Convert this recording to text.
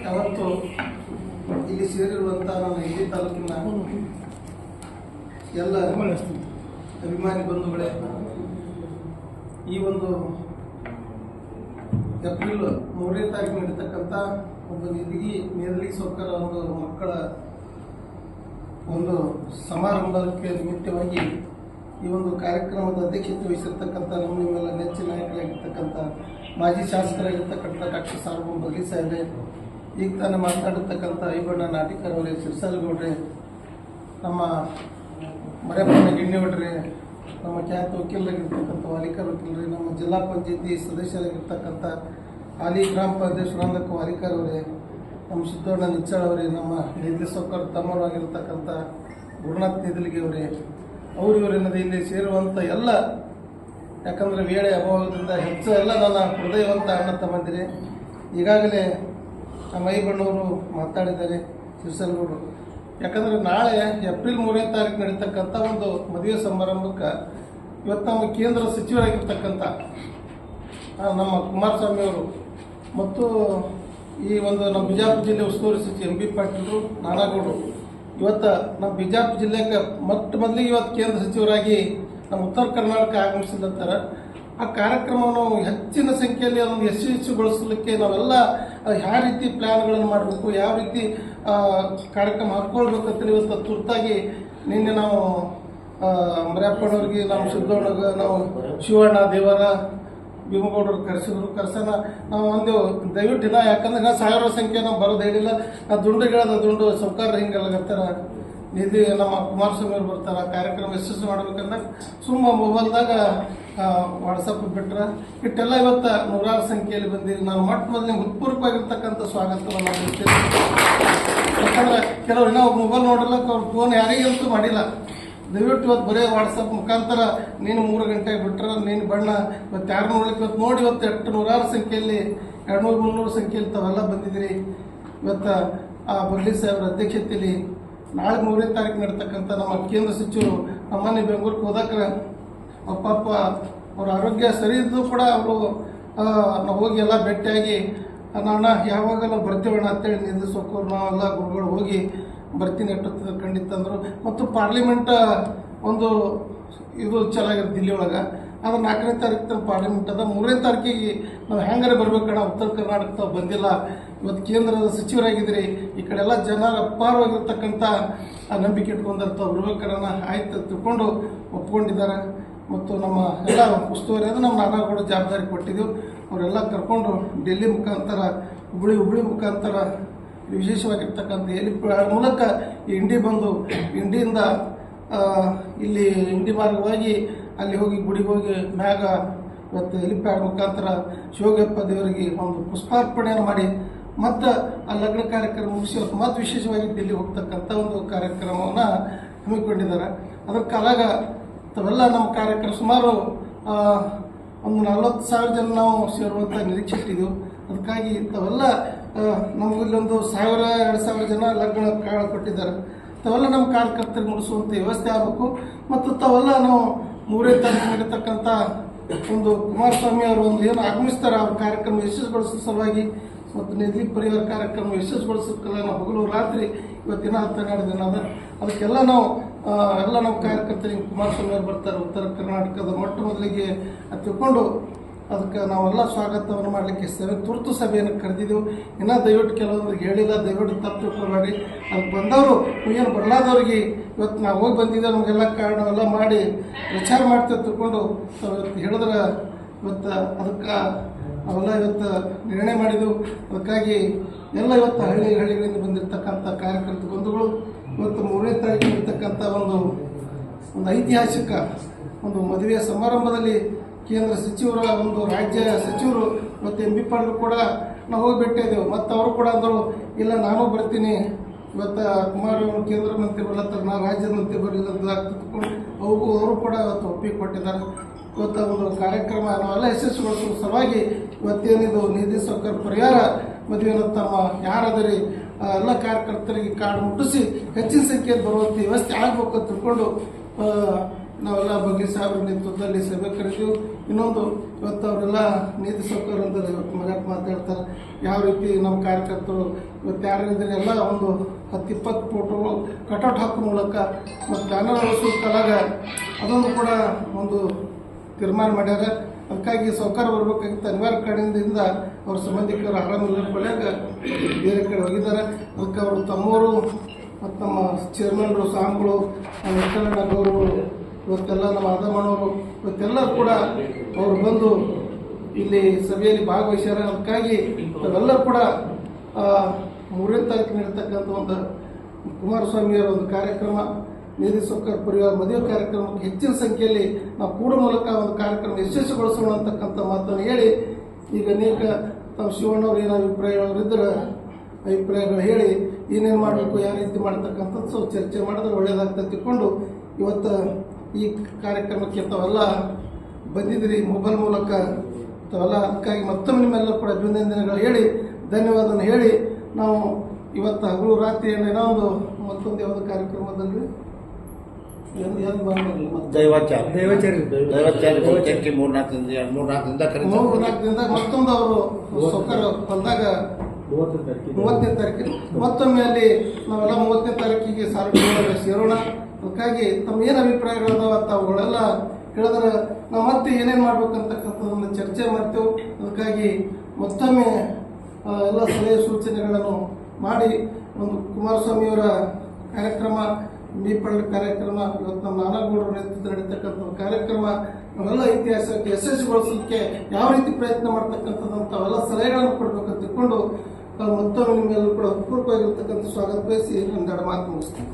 ಯಾವತ್ತು ಇಲ್ಲಿ ಸೇರಿರುವಂಥ ನನ್ನ ಹಿರಿಯ ತಾಲೂಕಿನ ಎಲ್ಲ ಅಭಿಮಾನಿ ಬಂಧುಗಳೇ, ಈ ಒಂದು ಏಪ್ರಿಲ್ 3ನೇ ತಾರೀಕು ನಡೀತಕ್ಕಂಥ ಒಂದು ನೇರಳಿ ಸೌಕರ ಒಂದು ಮಕ್ಕಳ ಒಂದು ಸಮಾರಂಭಕ್ಕೆ ನಿಮಿತ್ತವಾಗಿ ಈ ಒಂದು ಕಾರ್ಯಕ್ರಮದ ಅಧ್ಯಕ್ಷತೆ ವಹಿಸಿರ್ತಕ್ಕಂಥ ನಿಮ್ಮೆಲ್ಲ ನೆಚ್ಚಿನ ನಾಯಕರಾಗಿರ್ತಕ್ಕಂಥ ಮಾಜಿ ಶಾಸಕರಾಗಿರ್ತಕ್ಕಂಥ ಡಾಕ್ಟರ್ ಸಾರ್ವಭೌಮ ಬಗ್ಲಿ ಸಾಹೇಬ್ರೆ, ಈಗ ತಾನೇ ಮಾತನಾಡಿರ್ತಕ್ಕಂಥ ಐಬಣ್ಣ ನಾಟಿಕರ್ ಅವರೇ, ಸಿರ್ಸಾಲಗೌಡ್ರೆ, ನಮ್ಮ ಮರೆಯಪ್ಪನ ಗಿಣ್ಣಿಗೌಡ್ರೆ, ನಮ್ಮ ಖ್ಯಾತ ವಕೀಲರಾಗಿರ್ತಕ್ಕಂಥ ವಾಲಿಕರ್ ವಕೀಲರೇ, ನಮ್ಮ ಜಿಲ್ಲಾ ಪಂಚಾಯತಿ ಸದಸ್ಯರಾಗಿರ್ತಕ್ಕಂಥ ಹಾಲಿ ಗ್ರಾಮ ಪಂಚಾಯತ್ ಸುರಂದಕ್ಕ ವಾಲಿಕರ್ ಅವರೇ, ನಮ್ಮ ಸಿದ್ದಣ್ಣ ನಿಚ್ಚಾಳ್ ಅವರೇ, ನಮ್ಮ ನಿಧಿ ಸೌಕರ್ ತಮ್ಮರಾಗಿರ್ತಕ್ಕಂಥ ಗುರುನಾಥ್ ನಿಧಲಿಗೆ ಅವರೇ, ಇವರೆನ್ನದೇ ಇಲ್ಲಿ ಸೇರುವಂಥ ಎಲ್ಲ, ಯಾಕಂದರೆ ವೇಳೆ ಅಭಾವದಿಂದ ಹೆಚ್ಚು ಎಲ್ಲ ನನ್ನ ಹೃದಯವಂತ ಅಣ್ಣ ತಮ್ಮಂದಿರೆ. ಈಗಾಗಲೇ ನಮ್ಮ ಐಬಣ್ಣವರು ಮಾತಾಡಿದ್ದಾರೆ, ಸಿರ್ಸಲ್ಗೌಡರು. ಯಾಕಂದರೆ ನಾಳೆ ಏಪ್ರಿಲ್ 3ನೇ ತಾರೀಕು ನಡೀತಕ್ಕಂಥ ಒಂದು ಮದುವೆ ಸಮಾರಂಭಕ್ಕೆ ಇವತ್ತು ನಮ್ಮ ಕೇಂದ್ರ ಸಚಿವರಾಗಿರ್ತಕ್ಕಂಥ ನಮ್ಮ ಕುಮಾರಸ್ವಾಮಿ ಅವರು ಮತ್ತು ಈ ಒಂದು ನಮ್ಮ ಬಿಜಾಪುರ ಜಿಲ್ಲೆ ಉಸ್ತುವಾರಿ ಸಚಿವ ಎಂ ಬಿ ಪಾಟೀಲರು, ನಾನಾಗೌಡರು ಇವತ್ತು ನಮ್ಮ ಬಿಜಾಪುರ ಜಿಲ್ಲೆಗೆ ಮೊದಲಿಗೆ ಇವತ್ತು ಕೇಂದ್ರ ಸಚಿವರಾಗಿ ನಮ್ಮ ಉತ್ತರ ಕರ್ನಾಟಕ ಆಗಮಿಸಿದ್ದಾರೆ. ಆ ಕಾರ್ಯಕ್ರಮವನ್ನು ಹೆಚ್ಚಿನ ಸಂಖ್ಯೆಯಲ್ಲಿ ಅದನ್ನು ಯಶಸ್ವಿಗೊಳಿಸಲಿಕ್ಕೆ ನಾವೆಲ್ಲ ಯಾವ ರೀತಿ ಪ್ಲ್ಯಾನ್ಗಳನ್ನು ಮಾಡಬೇಕು, ಯಾವ ರೀತಿ ಕಾರ್ಯಕ್ರಮ ಹಾಕ್ಕೊಳ್ಬೇಕಂತೇಳಿ ಇವತ್ತು ತುರ್ತಾಗಿ ನಿನ್ನೆ ನಾವು ಮರೆಯಪ್ಪನವ್ರಿಗೆ, ನಮ್ಮ ಸಿದ್ದಣ್ಣಗೆ, ನಾವು ಶಿವಣ್ಣ ದೇವರ ಭೀಮಗೌಡರು ಕರೆಸೋಣ ನಾವು ಒಂದು ದಯವಿಟ್ಟು ಯಾಕಂದ್ರೆ ನಾ ಸಾವಿರ ಸಂಖ್ಯೆ ನಾವು ಬರೋದು ಹೇಳಿಲ್ಲ. ಆ ದುಂಡು ಸೌಕರ್ಯ ಹಿಂಗೆಲ್ಲಗತ್ತಾರ ನಿಧಿ ನಮ್ಮ ಕುಮಾರಸ್ವಾಮಿ ಅವರು ಬರ್ತಾರೆ. ಕಾರ್ಯಕ್ರಮ ಯಶಸ್ವಿ ಮಾಡ್ಬೇಕಂದ್ರೆ ಸುಮ್ಮ ಮೊಬೈಲ್ದಾಗ ವಾಟ್ಸಪ್ ಬಿಟ್ರೆ ಇಟ್ಟೆಲ್ಲ ಇವತ್ತು ನೂರಾರು ಸಂಖ್ಯೆಯಲ್ಲಿ ಬಂದಿರಿ. ನಾನು ಮೊದಲು ಹೃತ್ಪೂರ್ವಕವಾಗಿರ್ತಕ್ಕಂಥ ಸ್ವಾಗತವನ್ನು ಮಾಡ್ತೀನಿ. ಯಾಕಂದ್ರೆ ಕೆಲವರು ಇನ್ನೂ ಮೊಬೈಲ್ ನೋಡಿಲ್ಲ, ಅವ್ರ ಫೋನ್ ಯಾರಿಗಂತೂ ಮಾಡಿಲ್ಲ. ದಯವಿಟ್ಟು ಇವತ್ತು ಬರೀ ವಾಟ್ಸಪ್ ಮುಖಾಂತರ ನೀನು 3 ಗಂಟೆಗೆ ಬಿಟ್ರೆ ನೀನು ಬಣ್ಣ ಇವತ್ತು ಯಾರು ನೋಡ್ಲಿಕ್ಕೆ ಇವತ್ತು ನೋಡಿ ಇವತ್ತು 800 ಸಂಖ್ಯೆಯಲ್ಲಿ 200-300 ಸಂಖ್ಯೆಯಲ್ಲಿ ತಾವೆಲ್ಲ ಬಂದಿದ್ದೀರಿ. ಇವತ್ತು ಆ ಬಗ್ಲಿ ಸಾಹೇಬ್ರ ಅಧ್ಯಕ್ಷತೆಯಲ್ಲಿ ನಾಳೆ 3ನೇ ತಾರೀಕು ನಡೀತಕ್ಕಂಥ ನಮ್ಮ ಕೇಂದ್ರ ಸಚಿವರು ನಮ್ಮನೆ ಬೆಂಗಳೂರಿಗೆ ಹೋದಾಕ ಪಾಪ ಅವ್ರ ಆರೋಗ್ಯ ಸರಿ ಇದ್ದು ಕೂಡ ಅವರು ನಾವು ಹೋಗಿ ಎಲ್ಲ ಭೇಟಿಯಾಗಿ ನಾಣ ಯಾವಾಗ ನಾವು ಬರ್ತೀವಣ್ಣ ಅಂತೇಳಿ ನಿಲ್ಲಿಸೋಕು ನಾವೆಲ್ಲ ಗುರುಗಳು ಹೋಗಿ ಬರ್ತೀನಿ ಎಟ್ಟುತ್ತದೆ ಖಂಡಿತ ಅಂದರು. ಮತ್ತು ಪಾರ್ಲಿಮೆಂಟ್ ಒಂದು ಇದು ಚೆನ್ನಾಗಿದೆ ದಿಲ್ಲಿ ಒಳಗೆ, ಅದು 4ನೇ ತಾರೀಕು ಪಾರ್ಲಿಮೆಂಟ್ ಅದ. 3ನೇ ತಾರೀಕಿಗೆ ನಾವು ಹೆಂಗಾರೆ ಬರ್ಬೇಕಣ್ಣ, ಉತ್ತರ ಕರ್ನಾಟಕ ಬಂದಿಲ್ಲ, ಇವತ್ತು ಕೇಂದ್ರದ ಸಚಿವರಾಗಿದ್ದೀರಿ, ಈ ಕಡೆ ಎಲ್ಲ ಜನರ ಅಪಾರವಾಗಿರ್ತಕ್ಕಂಥ ನಂಬಿಕೆ ಇಟ್ಕೊಂಡಿರ್ತಾವೆ, ಬರ್ಬೇಕಣ್ಣ ಆಯ್ತು ತಿಳ್ಕೊಂಡು ಒಪ್ಕೊಂಡಿದ್ದಾರೆ. ಮತ್ತು ನಮ್ಮ ಎಲ್ಲ ಉಸ್ತುವಾರಿ ಅದು ನಮ್ಮ ನಾನಾಗೌಡ ಜವಾಬ್ದಾರಿ ಕೊಟ್ಟಿದ್ದೆವು. ಅವರೆಲ್ಲ ಕರ್ಕೊಂಡು ಡೆಲ್ಲಿ ಮುಖಾಂತರ ಹುಬ್ಳಿ ಮುಖಾಂತರ ವಿಶೇಷವಾಗಿರ್ತಕ್ಕಂಥ ಹೆಲಿಪ್ಯಾಡ್ ಮೂಲಕ ಇಂಡಿ ಬಂದು ಇಂಡಿಯಿಂದ ಇಲ್ಲಿ ಇಂಡಿ ಮಾರ್ಗವಾಗಿ ಅಲ್ಲಿ ಹೋಗಿ ಗುಡಿಗೆ ಹೋಗಿ ಮ್ಯಾಗ ಇವತ್ತು ಹೆಲಿಪ್ಯಾಡ್ ಮುಖಾಂತರ ಶಿವಗಪ್ಪ ದೇವರಿಗೆ ಒಂದು ಪುಷ್ಪಾರ್ಪಣೆಯನ್ನು ಮಾಡಿ ಮತ್ತು ಆ ಲಗ್ನ ಕಾರ್ಯಕ್ರಮ ಮುಗಿಸಿ ಇವತ್ತು ಮತ್ತು ವಿಶೇಷವಾಗಿ ದಿಲ್ಲಿ ಹೋಗ್ತಕ್ಕಂಥ ಒಂದು ಕಾರ್ಯಕ್ರಮವನ್ನು ಹಮ್ಮಿಕೊಂಡಿದ್ದಾರೆ. ಅದರ ಕಾಲಾಗ ತಾವೆಲ್ಲ ನಮ್ಮ ಕಾರ್ಯಕ್ರಮ ಸುಮಾರು ಒಂದು 40,000 ಜನ ನಾವು ಸೇರುವಂಥ ನಿರೀಕ್ಷೆ ಇಟ್ಟಿದ್ದೆವು. ಅದಕ್ಕಾಗಿ ತಾವೆಲ್ಲ ನಮಗಿಲ್ಲೊಂದು 1,000-2,000 ಜನ ಲಗ್ನ ಕಾರ್ಡ್ ಕೊಟ್ಟಿದ್ದಾರೆ. ತಾವೆಲ್ಲ ನಮ್ಮ ಕಾರ್ಯಕರ್ತರಿಗೆ ಮುಗಿಸುವಂಥ ವ್ಯವಸ್ಥೆ ಆಗಬೇಕು. ಮತ್ತು ತಾವೆಲ್ಲ ನಾವು 3ನೇ ತಾರೀಕು ನಡೀತಕ್ಕಂಥ ಒಂದು ಕುಮಾರಸ್ವಾಮಿ ಅವರು ಒಂದು ಏನು ಆಗಮಿಸ್ತಾರೆ ಅವ್ರ ಕಾರ್ಯಕ್ರಮ ಯಶಸ್ವಿಗೊಳಿಸೋ ಸಲುವಾಗಿ ಮತ್ತು ನಿಧಿ ಪರಿವಾರ ಕಾರ್ಯಕ್ರಮ ಯಶಸ್ವಿಗೊಳಿಸೋಕ್ಕೆಲ್ಲ ನಾವು ಹಗಲು ರಾತ್ರಿ ಇವತ್ತಿನ 12 ದಿನ ಅದ. ಅದಕ್ಕೆಲ್ಲ ನಾವು ಎಲ್ಲ ನಮ್ಮ ಕಾರ್ಯಕರ್ತರಿಗೆ ಕುಮಾರಸ್ವಾಮಿ ಅವರು ಬರ್ತಾರೆ. ಉತ್ತರ ಕರ್ನಾಟಕದ ಮೊದಲಿಗೆ ತಿಳ್ಕೊಂಡು ಅದಕ್ಕೆ ನಾವೆಲ್ಲ ಸ್ವಾಗತವನ್ನು ಮಾಡಲಿಕ್ಕೆ ತುರ್ತು ಸಭೆಯನ್ನು ಕರೆದಿದ್ದೆವು. ಇನ್ನೂ ದಯವಿಟ್ಟು ಕೆಲವೊಂದಿಗೆ ಹೇಳಿಲ್ಲ, ದಯವಿಟ್ಟು ತಪ್ಪು ತಿಳ್ಕೊಬೇಡಿ. ಅದಕ್ಕೆ ಬಂದವರು ಏನು ಬರಲಾದವ್ರಿಗೆ ಇವತ್ತು ನಾವು ಹೋಗಿ ಬಂದಿದ್ದೇವೆ, ನಮಗೆಲ್ಲ ಕಾರಣವೆಲ್ಲ ಮಾಡಿ ವಿಚಾರ ಮಾಡ್ತೇವೆ ತಿಳ್ಕೊಂಡು ಇವತ್ತು ಹೇಳಿದ್ರೆ ಇವತ್ತು ಅದಕ್ಕೆ ನಾವೆಲ್ಲ ಇವತ್ತು ನಿರ್ಣಯ ಮಾಡಿದೆವು. ಅದಕ್ಕಾಗಿ ಎಲ್ಲ ಇವತ್ತು ಹಳ್ಳಿಗಳಿಂದ ಬಂದಿರತಕ್ಕಂಥ ಕಾರ್ಯಕರ್ತ ಬಂಧುಗಳು ಇವತ್ತು 3ನೇ ತಾರೀಕು ಇರ್ತಕ್ಕಂಥ ಒಂದು ಐತಿಹಾಸಿಕ ಒಂದು ಮದುವೆಯ ಸಮಾರಂಭದಲ್ಲಿ ಕೇಂದ್ರ ಸಚಿವರ ಒಂದು ರಾಜ್ಯ ಸಚಿವರು ಮತ್ತು ಎಂ ಬಿ ಪಾಟೀಲ್ ಕೂಡ ನಾವು ಹೋಗಿ ಭೇಟಿಯಾದೆವು. ಮತ್ತು ಅವರು ಕೂಡ ಅಂದರು, ಇಲ್ಲ ನಾನು ಬರ್ತೀನಿ, ಇವತ್ತು ಕುಮಾರಸ್ವಾಮಿ ಕೇಂದ್ರ ಮಂತ್ರಿ ಬರ್ಲತ್ತಾರೆ, ನಾನು ರಾಜ್ಯದ ಮಂತ್ರಿ ಬರಲಿಲ್ಲ ಅಂತ ಅವರು ಕೂಡ ಇವತ್ತು ಒಪ್ಪಿಗೆ ಕೊಟ್ಟಿದ್ದಾರೆ. ಇವತ್ತು ಒಂದು ಕಾರ್ಯಕ್ರಮ ನಾವೆಲ್ಲ ಯಶಸ್ವಿಗೊಳಿಸುವ ಸಲುವಾಗಿ ಇವತ್ತೇನಿದು ನಿಧಿ ಸೌಕರ್ಯ ಪರಿಹಾರ ಮದುವೆಯನ್ನು ತಮ್ಮ ಯಾರಾದರೆ ಎಲ್ಲ ಕಾರ್ಯಕರ್ತರಿಗೆ ಕಾರ್ಡ್ ಮುಟ್ಟಿಸಿ ಹೆಚ್ಚಿನ ಸಂಖ್ಯೆಯಲ್ಲಿ ಬರುವಂಥ ವ್ಯವಸ್ಥೆ ಆಗಬೇಕು ಅಂತ ತಿಳ್ಕೊಂಡು ನಾವೆಲ್ಲ ಬಗ್ಗೆ ಸಾಹೇಬ್ರ ನೇತೃತ್ವದಲ್ಲಿ ಸಭೆ ಕರೆದೆವು. ಇನ್ನೊಂದು ಇವತ್ತು ಅವರೆಲ್ಲ ನೀತಿ ಸೌಕರ್ಯ ಅಂತ ಇವತ್ತು ಮಗಕ್ಕೆ ಮಾತಾಡ್ತಾರೆ. ಯಾವ ರೀತಿ ನಮ್ಮ ಕಾರ್ಯಕರ್ತರು ಇವತ್ತು ಯಾರಿದ್ರೆ ಎಲ್ಲ ಒಂದು 10-20 ಫೋಟೋಗಳು ಕಟೌಟ್ ಹಾಕೋ ಮೂಲಕ ಮತ್ತು ಬ್ಯಾನರ್ ಅಳಿಸೋ ಕಲಾಗ ಅದೊಂದು ಕೂಡ ಒಂದು ತೀರ್ಮಾನ ಮಾಡ್ಯಾರ. ಅದಕ್ಕಾಗಿ ಸೌಕರ್ಯ ಬರಬೇಕಾಗಿತ್ತು. ಅನಿವಾರ್ಯ ಕಾರಣದಿಂದ ಅವ್ರ ಸಂಬಂಧಿಕರು ಆರಾಮಿಲ್ಲ ಬಳಿಯಾಗ ಬೇರೆ ಕಡೆ ಹೋಗಿದ್ದಾರೆ. ಅದಕ್ಕೆ ಅವರು ತಮ್ಮವರು ಮತ್ತು ನಮ್ಮ ಚೇರ್ಮನ್ರು ಸ್ವಾಮಿಗಳು ನಮ್ಮ ವೆಂಕಟಣ್ಣನವರು ಇವತ್ತೆಲ್ಲ ನಮ್ಮ ಆದಮಣ್ಣವರು ಇವತ್ತೆಲ್ಲರೂ ಕೂಡ ಅವರು ಬಂದು ಇಲ್ಲಿ ಸಭೆಯಲ್ಲಿ ಭಾಗವಹಿಸ್ಯಾರ. ಅದಕ್ಕಾಗಿ ನಾವೆಲ್ಲರೂ ಕೂಡ 3ನೇ ತಾರೀಕು ನಡೀತಕ್ಕಂಥ ಒಂದು ಕುಮಾರಸ್ವಾಮಿಯವರ ಒಂದು ಕಾರ್ಯಕ್ರಮ ನಿಧಿ ಸೌಕರ್ಯ ಪರಿವಾರ ಮದುವೆ ಕಾರ್ಯಕ್ರಮಕ್ಕೆ ಹೆಚ್ಚಿನ ಸಂಖ್ಯೆಯಲ್ಲಿ ನಾವು ಕೂಡ ಮೂಲಕ ಒಂದು ಕಾರ್ಯಕ್ರಮ ಯಶಸ್ವಿಗೊಳಿಸೋಣ ಅಂತಕ್ಕಂಥ ಮಾತನ್ನು ಹೇಳಿ, ಈಗ ಅನೇಕ ತಾವು ಶಿವಣ್ಣವ್ರು ಏನು ಅಭಿಪ್ರಾಯಗಳಿದ್ದರೆ ಅಭಿಪ್ರಾಯಗಳು ಹೇಳಿ ಏನೇನು ಮಾಡಬೇಕು, ಯಾವ ರೀತಿ ಮಾಡ್ತಕ್ಕಂಥದ್ದು ಚರ್ಚೆ ಮಾಡಿದ್ರೆ ಒಳ್ಳೆಯದಾಗ್ತದೆ ತಿಳ್ಕೊಂಡು ಇವತ್ತು ಈ ಕಾರ್ಯಕ್ರಮಕ್ಕೆ ತಾವೆಲ್ಲ ಬಂದಿದ್ದೀರಿ ಮೊಬೈಲ್ ಮೂಲಕ ತಾವೆಲ್ಲ. ಅದಕ್ಕಾಗಿ ಮತ್ತೊಮ್ಮೆ ನಿಮ್ಮೆಲ್ಲ ಕೂಡ ಅಭಿನಂದನೆಗಳು ಹೇಳಿ ಧನ್ಯವಾದವನ್ನು ಹೇಳಿ ನಾವು ಇವತ್ತು ಹಗಲು ರಾತ್ರಿ ಏನೋ ಒಂದು ಮತ್ತೊಂದು ಯಾವುದೋ ಕಾರ್ಯಕ್ರಮದಲ್ಲಿ ಮೂರ್ನಾಲ್ಕರಿಂದ ಮತ್ತೊಂದು ಅವರು ಸೌಕರ್ಯ ಬಂದಾಗ 30ನೇ ತಾರೀಕಿಗೆ ಮತ್ತೊಮ್ಮೆ ಅಲ್ಲಿ ನಾವೆಲ್ಲ 30ನೇ ತಾರೀಕಿಗೆ ಸಾರ್ವಜನಿಕ ಸೇರೋಣ. ಅದಕ್ಕಾಗಿ ತಮ್ಮ ಏನು ಅಭಿಪ್ರಾಯಗಳದಾವ ತಾವುಗಳೆಲ್ಲ ಹೇಳಿದ್ರೆ ನಾವು ಮತ್ತೆ ಏನೇನು ಮಾಡ್ಬೇಕಂತಕ್ಕಂಥದ್ದನ್ನು ಚರ್ಚೆ ಮಾಡ್ತೇವೆ. ಅದಕ್ಕಾಗಿ ಮತ್ತೊಮ್ಮೆ ಎಲ್ಲ ಸಲಹೆ ಸೂಚನೆಗಳನ್ನು ಮಾಡಿ ಒಂದು ಕುಮಾರಸ್ವಾಮಿಯವರ ಕಾರ್ಯಕ್ರಮ ಮೀಪಳ್ಳಿ ಕಾರ್ಯಕ್ರಮ ಇವತ್ತು ನಮ್ಮ ನಾನಾಗೌಡರ ನೇತೃತ್ವ ನಡೀತಕ್ಕಂಥ ಕಾರ್ಯಕ್ರಮ ನಾವೆಲ್ಲ ಇತಿಹಾಸಕ್ಕೆ ಯಶಸ್ವಿಗೊಳಿಸಲಿಕ್ಕೆ ಯಾವ ರೀತಿ ಪ್ರಯತ್ನ ಮಾಡ್ತಕ್ಕಂಥದ್ದು ಅವೆಲ್ಲ ಸಲಹೆಗಳನ್ನು ಕೊಡಬೇಕಂತ ತಿಳ್ಕೊಂಡು ಮತ್ತೊಮ್ಮೆ ನಿಮ್ಮೆಲ್ಲರೂ ಕೂಡ ಪೂರ್ವಕವಾಗಿರ್ತಕ್ಕಂಥ ಸ್ವಾಗತ ಬಯಸಿ ಒಂದೆರಡು ಮಾತು ಮುಗಿಸ್ತೀನಿ.